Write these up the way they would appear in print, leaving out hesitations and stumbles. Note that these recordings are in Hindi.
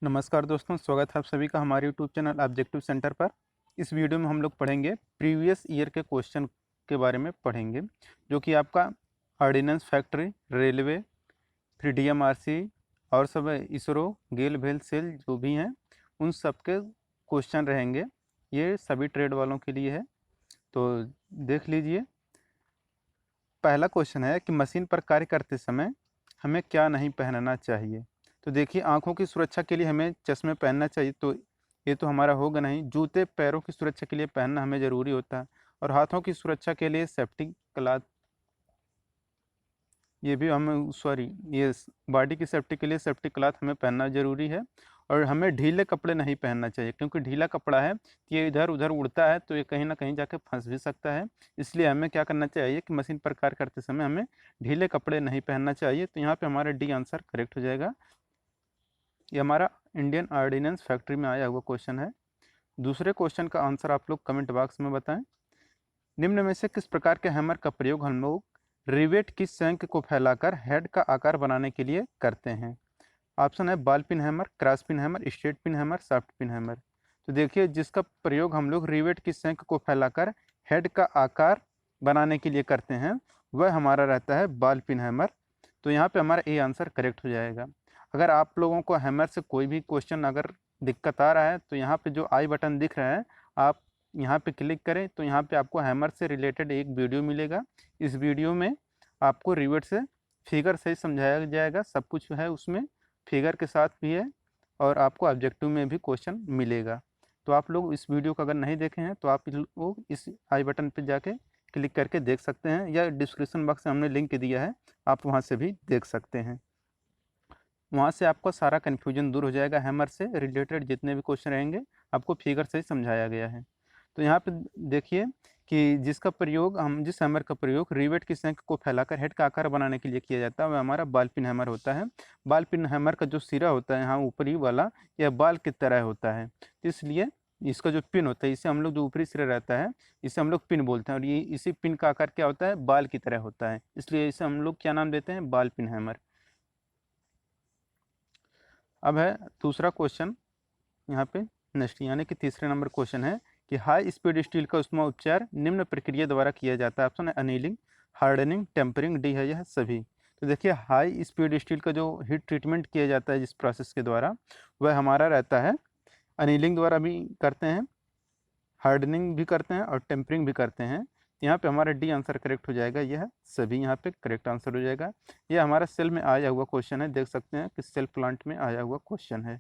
नमस्कार दोस्तों, स्वागत है आप सभी का हमारे यूट्यूब चैनल ऑब्जेक्टिव सेंटर पर। इस वीडियो में हम लोग पढ़ेंगे प्रीवियस ईयर के क्वेश्चन के बारे में पढ़ेंगे, जो कि आपका ऑर्डिनेंस फैक्ट्री, रेलवे, फिर डीएमआरसी और सब इसरो, गेल भेल सेल जो भी हैं उन सब के क्वेश्चन रहेंगे। ये सभी ट्रेड वालों के लिए है, तो देख लीजिए। पहला क्वेश्चन है कि मशीन पर कार्य करते समय हमें क्या नहीं पहनना चाहिए। तो देखिए, आंखों की सुरक्षा के लिए हमें चश्मे पहनना चाहिए, तो ये तो हमारा होगा नहीं। जूते पैरों की सुरक्षा के लिए पहनना हमें ज़रूरी होता है, और हाथों की सुरक्षा के लिए सेफ्टी क्लॉथ, ये भी हमें ये बॉडी की सेफ्टी के लिए सेफ्टी क्लॉथ हमें पहनना ज़रूरी है। और हमें ढीले कपड़े नहीं पहनना चाहिए, क्योंकि ढीला कपड़ा है तो ये इधर उधर उड़ता है, तो ये कहीं ना कहीं जाके फंस भी सकता है। इसलिए हमें क्या करना चाहिए कि मशीन पर कार्य करते समय हमें ढीले कपड़े नहीं पहनना चाहिए। तो यहाँ पे हमारा डी आंसर करेक्ट हो जाएगा। ये हमारा इंडियन ऑर्डिनेंस फैक्ट्री में आया हुआ क्वेश्चन है। दूसरे क्वेश्चन का आंसर आप लोग कमेंट बॉक्स में बताएं। निम्न में से किस प्रकार के हैमर का प्रयोग हम लोग रिवेट की संख्या को फैलाकर हेड का आकार बनाने के लिए करते हैं? ऑप्शन है ball pin hammer, cross pin hammer, straight pin hammer, soft pin hammer. तो देखिए, जिसका प्रयोग हम लोग रिवेट की संख्या को फैलाकर हेड का आकार बनाने के लिए करते हैं वह हमारा रहता है बॉल पिन हैमर। तो यहाँ पे हमारा ए आंसर करेक्ट हो जाएगा। अगर आप लोगों को हैमर से कोई भी क्वेश्चन अगर दिक्कत आ रहा है, तो यहाँ पे जो आई बटन दिख रहा है, आप यहाँ पे क्लिक करें तो यहाँ पे आपको हैमर से रिलेटेड एक वीडियो मिलेगा। इस वीडियो में आपको रिवेट से फिगर से समझाया जाएगा, सब कुछ है उसमें, फिगर के साथ भी है, और आपको ऑब्जेक्टिव में भी क्वेश्चन मिलेगा। तो आप लोग इस वीडियो को अगर नहीं देखे हैं तो आप लोग इस आई बटन पर जाके क्लिक करके देख सकते हैं, या डिस्क्रिप्शन बॉक्स में हमने लिंक दिया है, आप वहाँ से भी देख सकते हैं। वहाँ से आपको सारा कन्फ्यूजन दूर हो जाएगा। हैमर से रिलेटेड जितने भी क्वेश्चन रहेंगे आपको फिगर से ही समझाया गया है। तो यहाँ पे देखिए कि जिस हैमर का प्रयोग रिवेट की संख्या को फैलाकर हेड का आकार बनाने के लिए किया जाता है वह हमारा बॉल पिन हैमर होता है। बॉल पिन हैमर का जो सिरा होता है यहाँ ऊपरी वाला, यह बॉल की तरह होता है, इसलिए इसका जो पिन होता है, इसे हम लोग जो ऊपरी सिरा रहता है इसे हम लोग पिन बोलते हैं, और ये इसी पिन का आकार क्या होता है, बाल की तरह होता है, इसलिए इसे हम लोग क्या नाम देते हैं, बॉल पिन हैमर। अब है दूसरा क्वेश्चन यहाँ पे नेक्स्ट, यानी कि तीसरे नंबर क्वेश्चन है कि हाई स्पीड स्टील का उष्मा उपचार निम्न प्रक्रिया द्वारा किया जाता है। ऑप्शन है अनिलिंग, हार्डनिंग, टेम्परिंग, डी है यह सभी। तो देखिए, हाई स्पीड स्टील का जो हीट ट्रीटमेंट किया जाता है जिस प्रोसेस के द्वारा, वह हमारा रहता है अनिलिंग द्वारा भी करते हैं, हार्डनिंग भी करते हैं और टेम्परिंग भी करते हैं। यहाँ पे हमारा डी आंसर करेक्ट हो जाएगा, यह सभी यहाँ पे करेक्ट आंसर हो जाएगा। यह हमारा सेल में आया हुआ क्वेश्चन है, देख सकते हैं कि सेल प्लांट में आया हुआ क्वेश्चन है।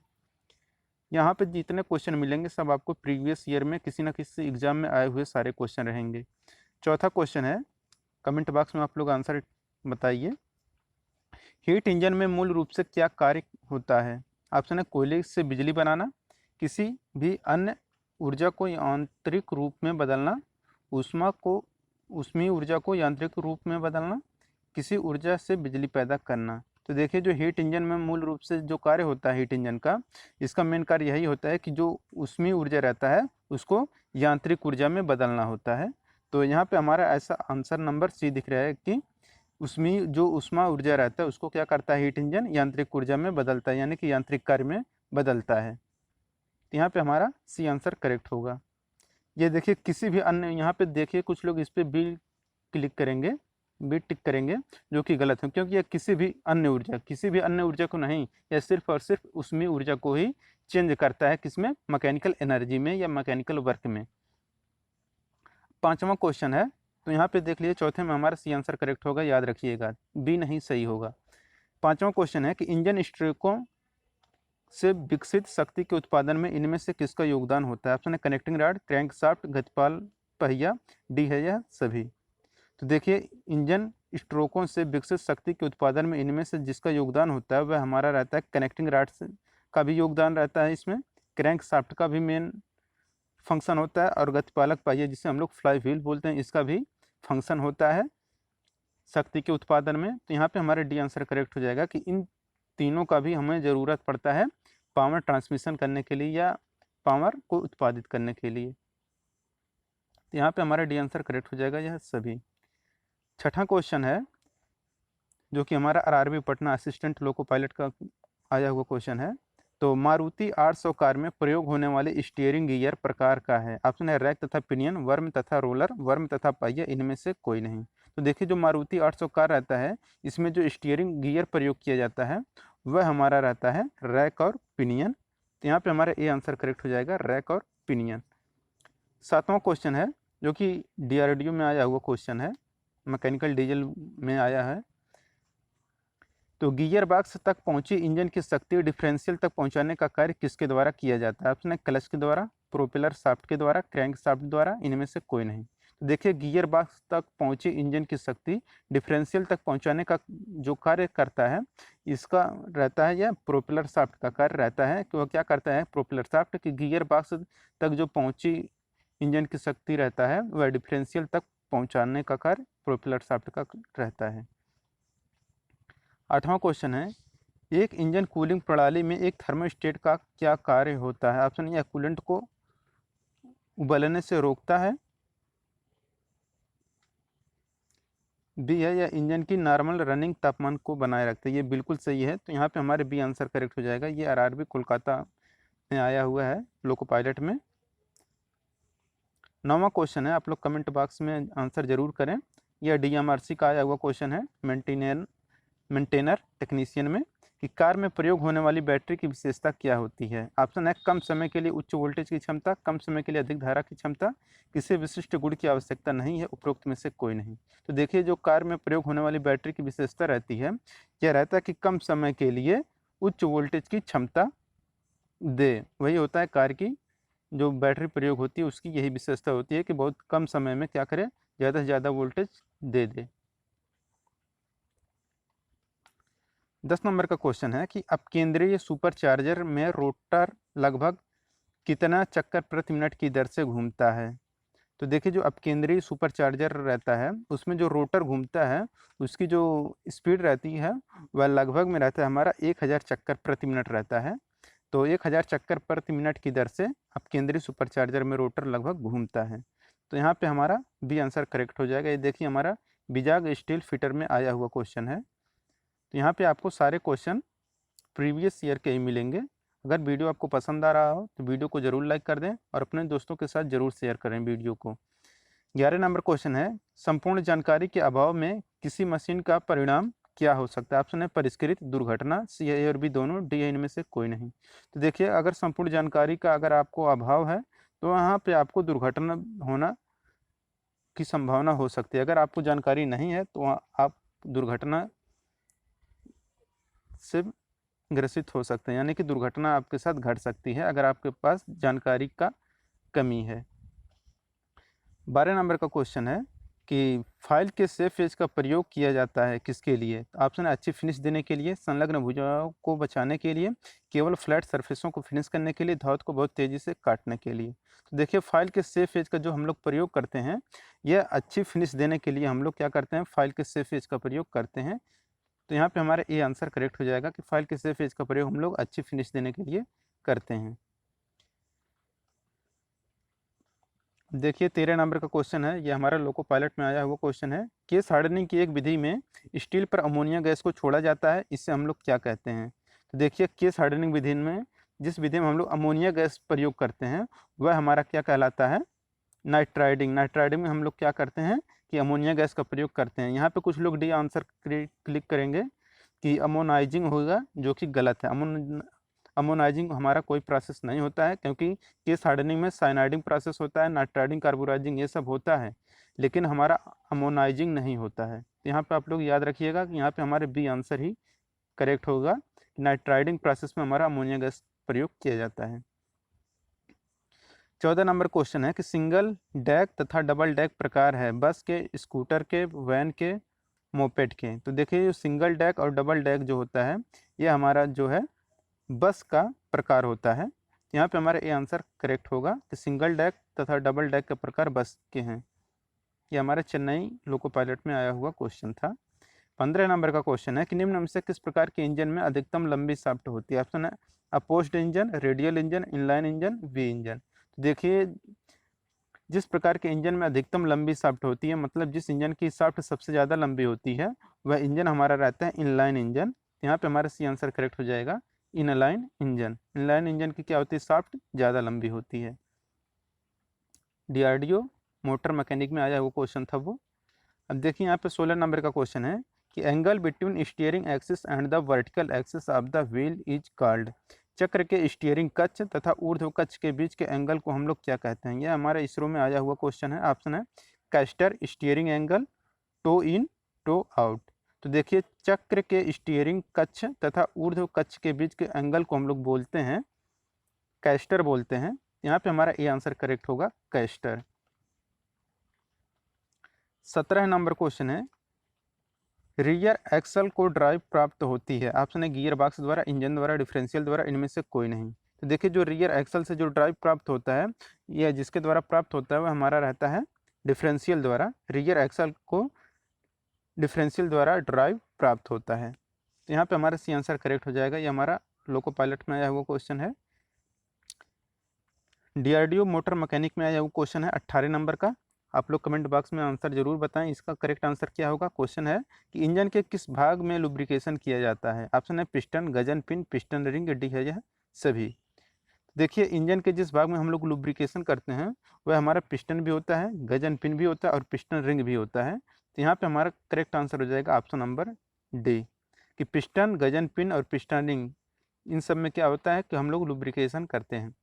यहाँ पे जितने क्वेश्चन मिलेंगे सब आपको प्रीवियस ईयर में किसी न किसी एग्जाम में आए हुए सारे क्वेश्चन रहेंगे। चौथा क्वेश्चन है, कमेंट बॉक्स में आप लोग आंसर बताइए। हीट इंजन में मूल रूप से क्या कार्य होता है? ऑप्शन है कोयले से बिजली बनाना, किसी भी अन्य ऊर्जा को यांत्रिक रूप में बदलना, ऊष्मीय ऊर्जा को यांत्रिक रूप में बदलना, किसी ऊर्जा से बिजली पैदा करना। तो देखिए, जो हीट इंजन में मूल रूप से जो कार्य होता है हीट इंजन का, इसका मेन कार्य यही होता है कि जो ऊष्मीय ऊर्जा रहता है उसको यांत्रिक ऊर्जा में बदलना होता है। तो यहाँ पे हमारा ऐसा आंसर नंबर सी दिख रहा है कि उसमें जो ऊष्मा ऊर्जा रहता है उसको क्या करता है हीट इंजन, यांत्रिक ऊर्जा में बदलता है, यानी कि यांत्रिक कार्य में बदलता है। तो यहाँ पे हमारा सी आंसर करेक्ट होगा। ये देखिए, किसी भी अन्य, यहाँ पे देखिए कुछ लोग इस पर बी क्लिक करेंगे, बी टिक करेंगे, जो कि गलत है, क्योंकि यह किसी भी अन्य ऊर्जा को नहीं, यह सिर्फ और सिर्फ उसमें ऊर्जा को ही चेंज करता है, किसमें, मैकेनिकल एनर्जी में या मैकेनिकल वर्क में। पांचवा क्वेश्चन है, तो यहाँ पे देख लीजिए, चौथे में हमारा सी आंसर करेक्ट होगा, याद रखिएगा, बी नहीं सही होगा। पांचवा क्वेश्चन है कि इंजन स्ट्रोकों से विकसित शक्ति के उत्पादन में इनमें से किसका योगदान होता है? ऑप्शन है कनेक्टिंग रॉड, क्रैंकशाफ्ट, गतिपाल पहिया, डी है यह सभी। तो देखिए, इंजन स्ट्रोकों से विकसित शक्ति के उत्पादन में इनमें से जिसका योगदान होता है वह हमारा रहता है कनेक्टिंग रॉड का भी योगदान रहता है इसमें, क्रैंकशाफ्ट का भी मेन फंक्शन होता है, और गतिपालक पहिया जिसे हम लोग फ्लाई व्हील बोलते हैं, इसका भी फंक्शन होता है शक्ति के उत्पादन में। तो यहाँ पे हमारे डी आंसर करेक्ट हो जाएगा कि इन तीनों का भी हमें ज़रूरत पड़ता है पावर ट्रांसमिशन करने के लिए या पावर को उत्पादित करने के लिए। तो यहाँ पे हमारा डी आंसर करेक्ट हो जाएगा, यह सभी। छठा क्वेश्चन है, जो कि हमारा RRB Patna assistant loco pilot का आया हुआ क्वेश्चन है। तो मारुति 800 कार में प्रयोग होने वाले स्टीयरिंग गियर प्रकार का है। ऑप्शन है रैक तथा पिनियन, वर्म तथा रोलर, वर्म तथा पहिया, इनमें से कोई नहीं। तो देखिए जो मारुति 800 कार रहता है इसमें जो स्टीयरिंग गियर प्रयोग किया जाता है वह हमारा रहता है रैक और पिनियन। तो यहाँ पे हमारा ए आंसर करेक्ट हो जाएगा, रैक और पिनियन। 7वां क्वेश्चन है जो कि DRDO में आया हुआ क्वेश्चन है, मैकेनिकल डीजल में आया है। तो गियर बॉक्स तक पहुंची इंजन की शक्ति डिफरेंशियल तक पहुंचाने का कार्य किसके द्वारा किया जाता है? ऑप्शन है क्लच के द्वारा, प्रोपेलर शाफ्ट के द्वारा, क्रैंक शाफ्ट द्वारा, इनमें से कोई नहीं। तो देखिए गियर बॉक्स तक पहुंची इंजन की शक्ति डिफरेंशियल तक पहुंचाने का जो कार्य करता है इसका रहता है या प्रोपेलर शाफ्ट का कार्य रहता है कि वह क्या करता है प्रोपेलर शाफ्ट कि गियर बॉक्स तक जो पहुंची इंजन की शक्ति रहता है वह डिफरेंशियल तक पहुंचाने का कार्य प्रोपेलर शाफ्ट का रहता है। 8वां क्वेश्चन है एक इंजन कूलिंग प्रणाली में एक थर्मोस्टेट का क्या कार्य होता है? ऑप्शन ए कूलेंट को उबलने से रोकता है, बी है या इंजन की नॉर्मल रनिंग तापमान को बनाए रखता है। ये बिल्कुल सही है, तो यहाँ पे हमारे बी आंसर करेक्ट हो जाएगा। ये RRB कोलकाता में आया हुआ है लोको पायलट में। 9वां क्वेश्चन है, आप लोग कमेंट बॉक्स में आंसर जरूर करें। यह DMRC का आया हुआ क्वेश्चन है मेंटेनर टेक्नीशियन में कि कार में प्रयोग होने वाली बैटरी की विशेषता क्या होती है? ऑप्शन है कम समय के लिए उच्च वोल्टेज की क्षमता, कम समय के लिए अधिक धारा की क्षमता, किसी विशिष्ट गुण की आवश्यकता नहीं है, उपरोक्त में से कोई नहीं। तो देखिए जो कार में प्रयोग होने वाली बैटरी की विशेषता रहती है यह रहता है कि कम समय के लिए उच्च वोल्टेज की क्षमता दे। वही होता है कार की जो बैटरी प्रयोग होती है उसकी यही विशेषता होती है कि बहुत कम समय में क्या करे, ज़्यादा से ज़्यादा वोल्टेज दे दे। 10 नंबर का क्वेश्चन है कि अपकेंद्रीय सुपरचार्जर में रोटर लगभग कितना चक्कर प्रति मिनट की दर से घूमता है? तो देखिए जो अपकेंद्रीय सुपरचार्जर रहता है उसमें जो रोटर घूमता है उसकी जो स्पीड रहती है वह लगभग में रहता है हमारा 1000 चक्कर प्रति मिनट रहता है। तो 1000 चक्कर प्रति मिनट की दर से अपकेंद्रीय सुपरचार्जर में रोटर लगभग घूमता है। तो यहाँ पे हमारा बी आंसर करेक्ट हो जाएगा। ये देखिए हमारा बिजाग स्टील फिटर में आया हुआ क्वेश्चन है। तो यहाँ पे आपको सारे क्वेश्चन प्रीवियस ईयर के ही मिलेंगे। अगर वीडियो आपको पसंद आ रहा हो तो वीडियो को ज़रूर लाइक कर दें और अपने दोस्तों के साथ ज़रूर शेयर करें वीडियो को। 11 नंबर क्वेश्चन है संपूर्ण जानकारी के अभाव में किसी मशीन का परिणाम क्या हो सकता है? ऑप्शन है परिष्कृत, दुर्घटना, सी ए और बी दोनों, डी है इनमें से कोई नहीं। तो देखिए अगर संपूर्ण जानकारी का अगर आपको अभाव है तो वहाँ पे आपको दुर्घटना होना की संभावना हो सकती है। अगर आपको जानकारी नहीं है तो आप दुर्घटना से ग्रसित हो सकते हैं, यानी कि दुर्घटना आपके साथ घट सकती है अगर आपके पास जानकारी का कमी है। 12 नंबर का क्वेश्चन है कि फाइल के सेफ एज का प्रयोग किया जाता है किसके लिए? ऑप्शन है अच्छी फिनिश देने के लिए, संलग्न भुजाओं को बचाने के लिए, केवल फ्लैट सरफेसों को फिनिश करने के लिए, धातु को बहुत तेज़ी से काटने के लिए। तो देखिए फाइल के सेफ एज का जो हम लोग प्रयोग करते हैं यह अच्छी फिनिश देने के लिए हम लोग क्या करते हैं, फाइल के सेफ एज का प्रयोग करते हैं। तो यहाँ पे हमारा ए आंसर करेक्ट हो जाएगा कि फाइल के सेफ एज का प्रयोग हम लोग अच्छी फिनिश देने के लिए करते हैं। देखिए 13 नंबर का क्वेश्चन है, ये हमारा लोको पायलट में आया हुआ क्वेश्चन है। केस हार्डनिंग की एक विधि में स्टील पर अमोनिया गैस को छोड़ा जाता है, इससे हम लोग क्या कहते हैं? तो देखिए केस हार्डनिंग विधि में जिस विधि में हम लोग अमोनिया गैस प्रयोग करते हैं वह हमारा क्या कहलाता है? नाइट्राइडिंग। नाइट्राइडिंग में हम लोग क्या करते हैं कि अमोनिया गैस का प्रयोग करते हैं। यहाँ पे कुछ लोग डी आंसर क्लिक करेंगे कि अमोनाइजिंग होगा, जो कि गलत है। अमोनाइजिंग हमारा कोई प्रोसेस नहीं होता है, क्योंकि केस हार्डनिंग में साइनाइडिंग प्रोसेस होता है, नाइट्राइडिंग, कार्बोराइजिंग ये सब होता है, लेकिन हमारा अमोनाइजिंग नहीं होता है। तो यहाँ पे आप लोग याद रखिएगा कि यहाँ पे हमारे बी आंसर ही करेक्ट होगा। नाइट्राइडिंग प्रोसेस में हमारा अमोनिया गैस प्रयोग किया जाता है। 14 नंबर क्वेश्चन है कि सिंगल डैक तथा डबल डैक प्रकार है बस के, स्कूटर के, वैन के, मोपेड के। तो देखिए जो सिंगल डैक और डबल डैक जो होता है ये हमारा जो है बस का प्रकार होता है। यहाँ पे हमारा ए आंसर करेक्ट होगा कि सिंगल डैक तथा डबल डैक का प्रकार बस के हैं। ये हमारे चेन्नई लोको पायलट में आया हुआ क्वेश्चन था। 15 नंबर का क्वेश्चन है कि निम्न में से किस प्रकार के इंजन में अधिकतम लंबी शाफ्ट होती है? ऑप्शन है opposed engine, radial engine, inline engine, we engine. तो देखिए जिस प्रकार के इंजन में अधिकतम लंबी शाफ्ट होती है, मतलब जिस इंजन की शाफ्ट सबसे ज़्यादा लंबी होती है, वह इंजन हमारा रहता है इनलाइन इंजन। यहाँ पे हमारा सी आंसर करेक्ट हो जाएगा इनलाइन इंजन। इनलाइन इंजन की क्या होती है, शाफ्ट ज़्यादा लंबी होती है। डीआरडीओ मोटर मैकेनिक में आया वो क्वेश्चन था वो। अब देखिए यहाँ पे 16 नंबर का क्वेश्चन है कि angle between steering axis and the vertical axis of the wheel is called. चक्र के स्टीयरिंग कक्ष तथा ऊर्ध्व कक्ष के बीच के एंगल को हम लोग क्या कहते हैं। यह हमारे इसरो में आया हुआ क्वेश्चन है। ऑप्शन है caster, steering angle, toe in, toe out. तो देखिए चक्र के स्टीयरिंग कक्ष तथा ऊर्ध्व कक्ष के बीच के एंगल को हम लोग बोलते हैं कैस्टर बोलते हैं। यहाँ पे हमारा ए आंसर करेक्ट होगा, कैस्टर। 17 नंबर क्वेश्चन है रियर एक्सल को ड्राइव प्राप्त होती है। ऑप्शन है गियर बॉक्स द्वारा, इंजन द्वारा, डिफरेंशियल द्वारा, इनमें से कोई नहीं। तो देखिए जो रियर एक्सल से जो ड्राइव प्राप्त होता है, यह जिसके द्वारा प्राप्त होता है वह हमारा रहता है डिफरेंशियल द्वारा। रियर एक्सल को डिफरेंशियल द्वारा ड्राइव प्राप्त होता है। तो यहाँ पे हमारा सी आंसर करेक्ट हो जाएगा। ये हमारा लोको पायलट में आया हुआ क्वेश्चन है। डीआरडीओ मोटर मैकेनिक में आया हुआ क्वेश्चन है 18 नंबर का। आप लोग कमेंट बॉक्स में आंसर जरूर बताएं इसका करेक्ट आंसर क्या होगा। क्वेश्चन है कि इंजन के किस भाग में लुब्रिकेशन किया जाता है। ऑप्शन है piston, Gajan pin, piston ring, D है यह सभी। देखिए इंजन के जिस भाग में हम लोग लुब्रिकेशन करते हैं वह हमारा पिस्टन भी होता है, गजन पिन भी होता है और पिस्टन रिंग भी होता है। तो यहाँ पे हमारा करेक्ट आंसर हो जाएगा ऑप्शन नंबर डी कि पिस्टन, गजन पिन और पिस्टन रिंग, इन सब में क्या होता है कि हम लोग लुब्रिकेशन करते हैं।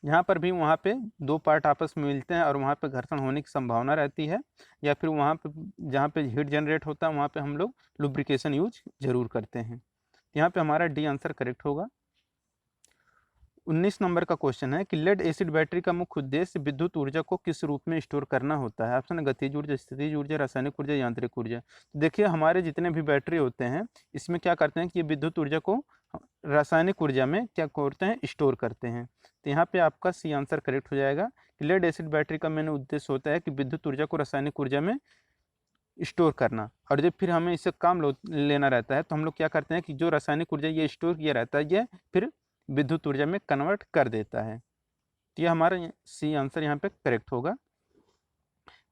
यहाँ पर भी वहाँ पे दो पार्ट आपस में मिलते हैं और वहाँ पे घर्षण होने की संभावना रहती है, या फिर वहाँ पे जहाँ पे हीट जनरेट होता है वहाँ पे हम लोग लुब्रिकेशन यूज जरूर करते हैं। यहाँ पे हमारा डी आंसर करेक्ट होगा। 19 नंबर का क्वेश्चन है कि लेड एसिड बैटरी का मुख्य उद्देश्य विद्युत ऊर्जा को किस रूप में स्टोर करना होता है। ऑप्शन है गतिज ऊर्जा, स्थितिज ऊर्जा, रासायनिक ऊर्जा, यांत्रिक ऊर्जा। तो देखिए हमारे जितने भी बैटरी होते हैं इसमें क्या करते हैं कि ये विद्युत ऊर्जा को रासायनिक ऊर्जा में क्या करते हैं, स्टोर करते हैं। तो यहाँ पे आपका सी आंसर करेक्ट हो जाएगा कि लेड एसिड बैटरी का मेन उद्देश्य होता है कि विद्युत ऊर्जा को रासायनिक ऊर्जा में स्टोर करना। और जब फिर हमें इससे काम लेना रहता है तो हम लोग क्या करते हैं कि जो रासायनिक ऊर्जा ये स्टोर किया रहता है ये फिर विद्युत ऊर्जा में कन्वर्ट कर देता है। तो ये हमारा सी आंसर यहाँ पे करेक्ट होगा।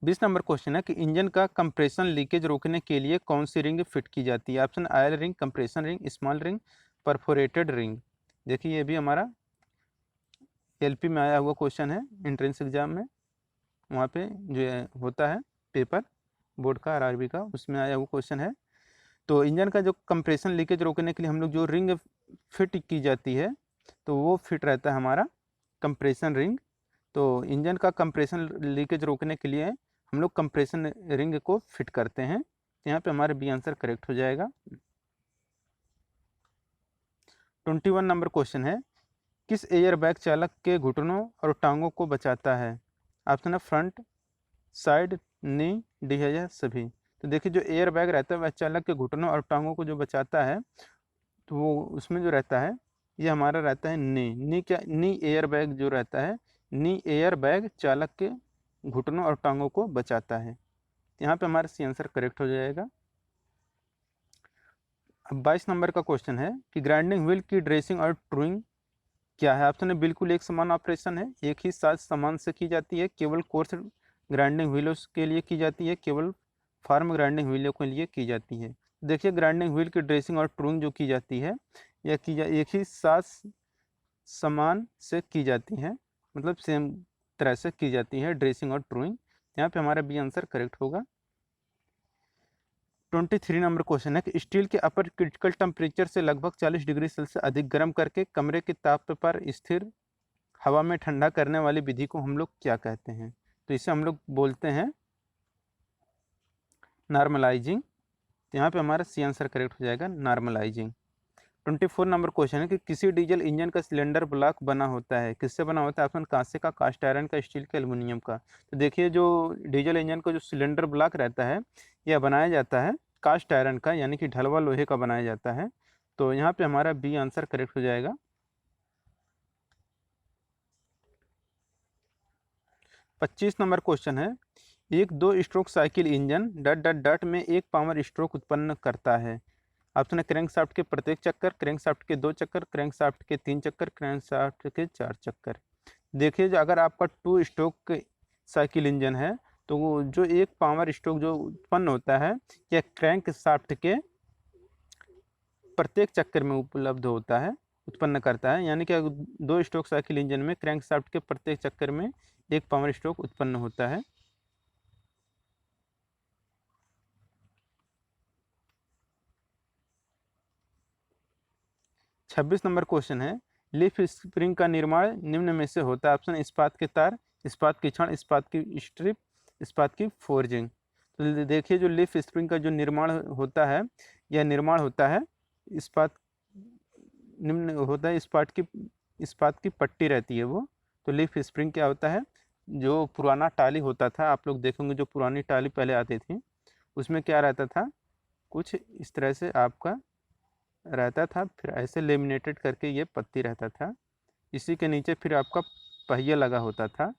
20 नंबर क्वेश्चन है कि इंजन का कंप्रेशन लीकेज रोकने के लिए कौन सी रिंग फिट की जाती है। Option oil ring, compression ring, small ring, perforated ring. देखिए ये भी हमारा एलपी में आया हुआ क्वेश्चन है एंट्रेंस एग्जाम में, वहाँ पे जो होता है पेपर बोर्ड का आरआरबी का, उसमें आया हुआ क्वेश्चन है। तो इंजन का जो कंप्रेशन लीकेज रोकने के लिए हम लोग जो रिंग फिट की जाती है तो वो फिट रहता है हमारा कंप्रेशन रिंग। तो इंजन का कंप्रेशन लीकेज रोकने के लिए हम लोग कंप्रेशन रिंग को फिट करते हैं। तो यहाँ पे हमारा बी आंसर करेक्ट हो जाएगा। 21 नंबर क्वेश्चन है किस एयर बैग चालक के घुटनों और टांगों को बचाता है। ऑप्शन है फ्रंट, साइड, नी, डी है यह सभी। तो देखिए जो एयर बैग रहता है वह चालक के घुटनों और टांगों को जो बचाता है तो वो उसमें जो रहता है ये हमारा रहता है नी क्या, नी एयर बैग जो रहता है, नी एयर बैग चालक के घुटनों और टांगों को बचाता है। यहाँ पे हमारा सी आंसर करेक्ट हो जाएगा। अब 22 नंबर का क्वेश्चन है कि ग्राइंडिंग व्हील की ड्रेसिंग और ट्रूइंग क्या है। ऑप्शन है बिल्कुल एक समान ऑपरेशन है, एक ही साज सामान से की जाती है, केवल कोर्स ग्राइंडिंग व्हीलों के लिए की जाती है, केवल फार्म ग्राइंडिंग व्हीलों के लिए की जाती है। देखिए ग्राइंडिंग व्हील की ड्रेसिंग और ट्रूइंग जो की जाती है यह एक ही साज सामान से की जाती है, मतलब सेम तरह से की जाती है ड्रेसिंग और ट्रूइंग। यहाँ पे हमारा बी आंसर करेक्ट होगा। 23 नंबर क्वेश्चन है कि स्टील के अपर क्रिटिकल टेम्परेचर से लगभग 40 डिग्री सेल्सियस अधिक गर्म करके कमरे के ताप पर स्थिर हवा में ठंडा करने वाली विधि को हम लोग क्या कहते हैं। तो इसे हम लोग बोलते हैं नॉर्मलाइजिंग। तो यहाँ पे हमारा सी आंसर करेक्ट हो जाएगा नॉर्मलाइजिंग। 24 नंबर क्वेश्चन है कि किसी डीजल इंजन का सिलेंडर ब्लॉक बना होता है, किससे बना होता है। ऑप्शन कांसे का, कास्ट आयरन का, स्टील का, एल्युमिनियम का। तो देखिए जो डीजल इंजन का जो सिलेंडर ब्लॉक रहता है यह बनाया जाता है कास्ट आयरन का, यानी कि ढलवा लोहे का बनाया जाता है। तो यहाँ पे हमारा बी आंसर करेक्ट हो जाएगा। 25 नंबर क्वेश्चन है एक दो स्ट्रोक साइकिल इंजन डट डट डट में एक पावर स्ट्रोक उत्पन्न करता है। ऑप्शन है क्रैंकशाफ्ट के प्रत्येक चक्कर, क्रैंकशाफ्ट के 2 चक्कर, क्रैंकशाफ्ट के 3 चक्कर, क्रैंकशाफ्ट के 4 चक्कर। देखिए जो अगर आपका 2 स्ट्रोक साइकिल इंजन है तो वो जो एक पावर स्ट्रोक जो उत्पन्न होता है यह क्रैंकशाफ्ट के प्रत्येक चक्कर में उपलब्ध होता है, उत्पन्न करता है। यानी कि 2 स्ट्रोक साइकिल इंजन में क्रैंकशाफ्ट के प्रत्येक चक्कर में 1 पावर स्ट्रोक उत्पन्न होता है। छब्बीस नंबर क्वेश्चन है, लीफ स्प्रिंग का निर्माण निम्न में से होता है। ऑप्शन इस्पात के तार, इस्पात की छड़, इस्पात की स्ट्रिप, इस्पात की फोर्जिंग। तो देखिए जो लीफ स्प्रिंग का जो निर्माण होता है, यह निर्माण होता है इस्पात, निम्न होता है इस्पात की पट्टी रहती है वो। तो लीफ स्प्रिंग क्या होता है, जो पुराना टाली होता था, आप लोग देखेंगे जो पुरानी टाली पहले आती थी उसमें क्या रहता था, कुछ इस तरह से आपका रहता था, फिर ऐसे लेमिनेटेड करके ये पत्ती रहता था। इसी के नीचे फिर आपका पहिया लगा होता था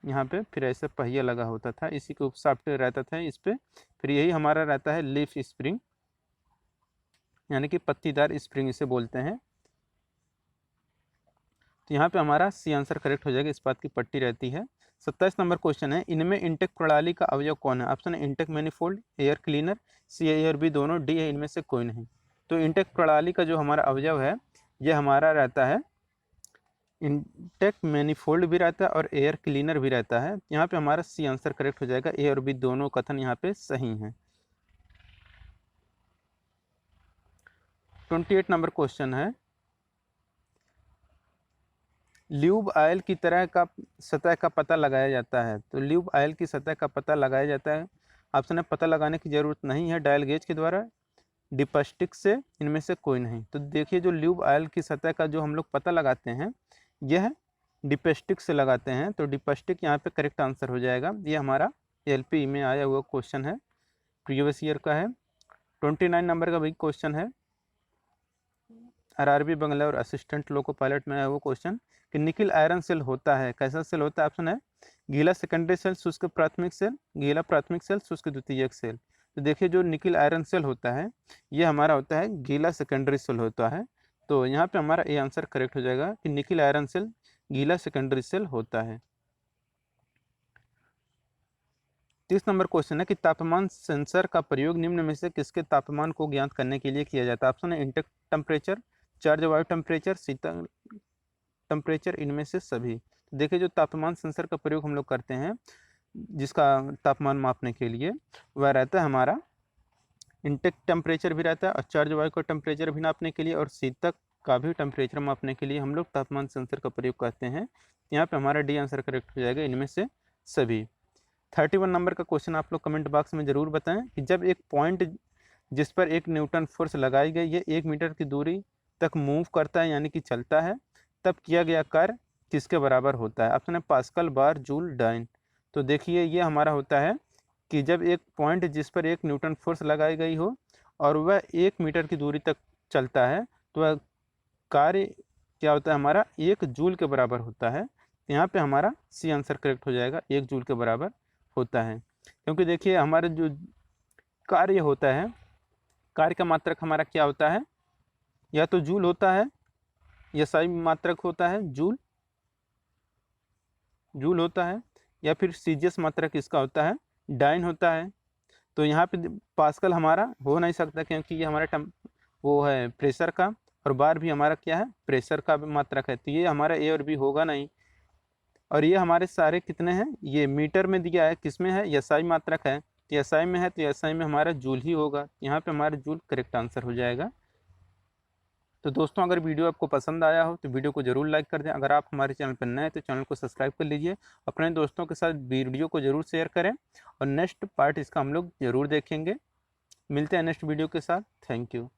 यहाँ पे, फिर ऐसे पहिया लगा होता था, इसी के उपसाफ्ट रहता था इस पे। फिर यही हमारा रहता है लीफ स्प्रिंग, यानी कि पत्तीदार स्प्रिंग इसे बोलते हैं। तो यहाँ पे हमारा सी आंसर करेक्ट हो जाएगा, इस्पात की पट्टी रहती है। 27 नंबर क्वेश्चन है, इनमें इंटेक प्रणाली का अवयव कौन है। ऑप्शन है इंटेक मैनिफोल्ड, एयर क्लीनर, सी ए और बी दोनों, डी है इनमें से कोई नहीं। तो इंटेक प्रणाली का जो हमारा अवयव है ये हमारा रहता है इंटेक मैनिफोल्ड भी रहता है और एयर क्लीनर भी रहता है। यहाँ पे हमारा सी आंसर करेक्ट हो जाएगा, ए और बी दोनों कथन यहाँ पे सही हैं। 28 नंबर क्वेश्चन है, ल्यूब आयल की तरह का सतह का पता लगाया जाता है। तो ल्यूब आयल की सतह का पता लगाया जाता है, ऑप्शन है पता लगाने की जरूरत नहीं है, डायल गेज के द्वारा, डिपस्टिक से, इनमें से कोई नहीं। तो देखिए जो ल्यूब आयल की सतह का जो हम लोग पता लगाते हैं यह डिपस्टिक से लगाते हैं। तो डिपस्टिक यहाँ पे करेक्ट आंसर हो जाएगा। ये हमारा एलपी में आया हुआ क्वेश्चन है, प्रीवियस ईयर का है। 29 नंबर का भी क्वेश्चन है, आरआरबी बंगला और असिस्टेंट लोको पायलट में आया वो क्वेश्चन कि निकिल आयरन सेल होता है, कैसा सेल होता है। ऑप्शन है गीला सेकेंडरी सेल, शुष्क प्राथमिक सेल, गीला प्राथमिक सेल, शुष्क द्वितीयक सेल। तो देखिए जो निकिल आयरन सेल होता है ये हमारा होता है गीला सेकेंडरी सेल होता है। तो यहाँ पे हमारा ये आंसर करेक्ट हो जाएगा कि निकिल आयरन सेल गीला सेकेंडरी सेल होता है। 30 नंबर क्वेश्चन है कि तापमान सेंसर का प्रयोग निम्न में से किसके तापमान को ज्ञात करने के लिए किया जाता है। ऑप्शन है इंटेक टेम्परेचर, चार्ज वायु टेम्परेचर, शीतल टेम्परेचर, इनमें से सभी। तो देखिए जो तापमान सेंसर का प्रयोग हम लोग करते हैं जिसका तापमान मापने के लिए, वह रहता है हमारा इंटेक टेम्परेचर भी रहता है और चार्ज वायु का टेम्परेचर भी नापने के लिए और शीतक का भी टेम्परेचर मापने के लिए हम लोग तापमान सेंसर का प्रयोग करते हैं। यहाँ पे हमारा डी आंसर करेक्ट हो जाएगा, इनमें से सभी। 31 नंबर का क्वेश्चन आप लोग कमेंट बॉक्स में ज़रूर बताएं कि जब एक पॉइंट जिस पर 1 न्यूटन फोर्स लगाई गई ये 1 मीटर की दूरी तक मूव करता है यानी कि चलता है, तब किया गया कार्य किसके बराबर होता है। ऑप्शन है पास्कल, बार, जूल, डाइन। तो देखिए ये हमारा होता है कि जब एक पॉइंट जिस पर 1 न्यूटन फोर्स लगाई गई हो और वह 1 मीटर की दूरी तक चलता है तो वह कार्य क्या होता है हमारा 1 जूल के बराबर होता है। यहाँ पे हमारा सी आंसर करेक्ट हो जाएगा, 1 जूल के बराबर होता है। क्योंकि देखिए हमारा जो कार्य होता है, कार्य का मात्रक हमारा क्या होता है, या तो जूल होता है या SI मात्रक होता है, जूल होता है, या फिर सीजीएस मात्रक इसका होता है, डाइन होता है। तो यहाँ पे पास्कल हमारा हो नहीं सकता क्योंकि ये हमारा वो है प्रेशर का, और बार भी हमारा क्या है, प्रेशर का मात्रक है। तो ये हमारा ए और बी होगा नहीं। और ये हमारे सारे कितने हैं, ये मीटर में दिया है, किसमें है, SI मात्रक है। तो SI में है तो SI में हमारा जूल ही होगा। यहाँ पे हमारा जूल करेक्ट आंसर हो जाएगा। तो दोस्तों अगर वीडियो आपको पसंद आया हो तो वीडियो को जरूर लाइक कर दें। अगर आप हमारे चैनल पर नए हैं तो चैनल को सब्सक्राइब कर लीजिए, अपने दोस्तों के साथ वीडियो को जरूर शेयर करें और नेक्स्ट पार्ट इसका हम लोग जरूर देखेंगे। मिलते हैं नेक्स्ट वीडियो के साथ। Thank you.